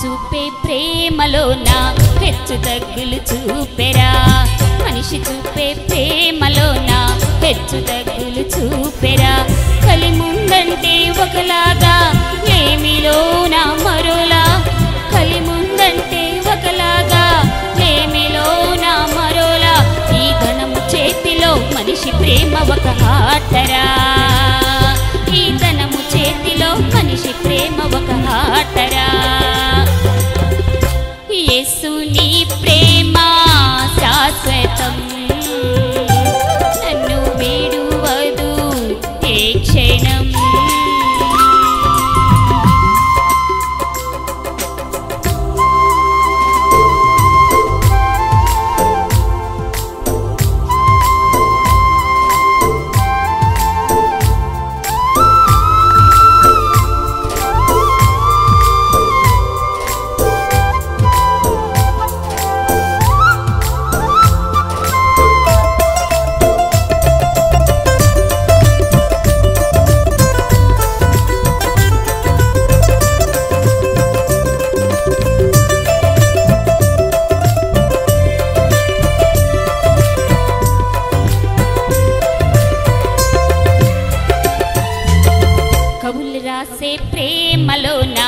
చూపే ప్రేమలోన హెచ్చు తగ్గులు చూపెరా మనిషి చూపే ప్రేమలోన హెచ్చు తగ్గులు చూపెరా కలి ముందంటే ఒకలాగా లేమిలోన మరోలా కలి ముందంటే ఒకలాగా లేమిలోన మరోలా ఈ ధనము చేతిలో మనిషి ప్రేమ ఒక ఆటరా ఈ ధనము చేతిలో మనిషి ప్రేమ ఒక ఆటరా యేసుని ప్రేమ శాశ్వతం నన్ను వీడువదు ఏ క్షణం కవులు రాసే ప్రేమలోన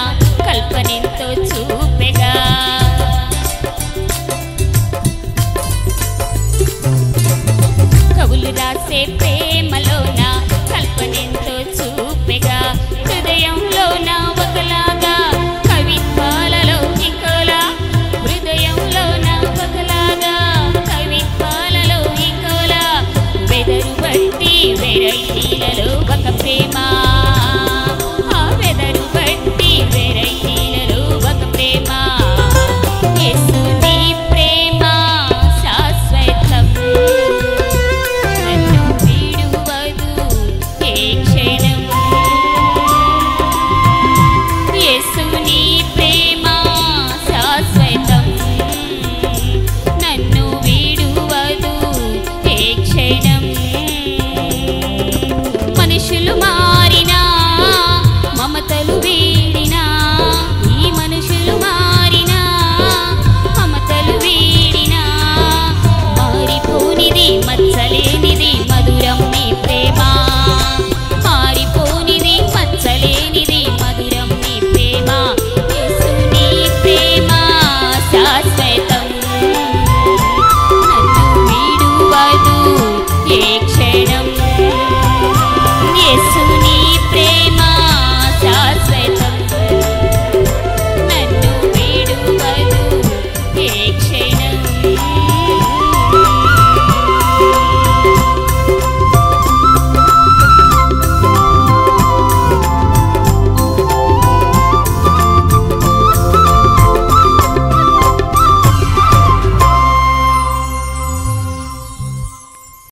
కల్పనెంతో చూపెగా కవులు రాసే ప్రేమలోన కల్పనెంతో చూపెగా హృదయంలోన ఒకలాగా కవిత్వాలలో ఇంకోలా హృదయంలోన ఒకలాగా కవిత్వాలలో ఇంకోలా వెదరు బట్టి వెరైటీలలో ఒక ప్రేమ మనుషులు మారినా మమతలు వీడినా ఈ మనుషులు మారినా మమతలు వీడినా మారిపోనిది మచ్చలేనిది మధురం నీ ప్రేమ మారిపోనిది మచ్చలేనిది మధురం నీ ప్రేమ యేసుని ప్రేమ శాశ్వతం నన్ను వీడువదు ఏ క్షణం యేసుని ప్రేమ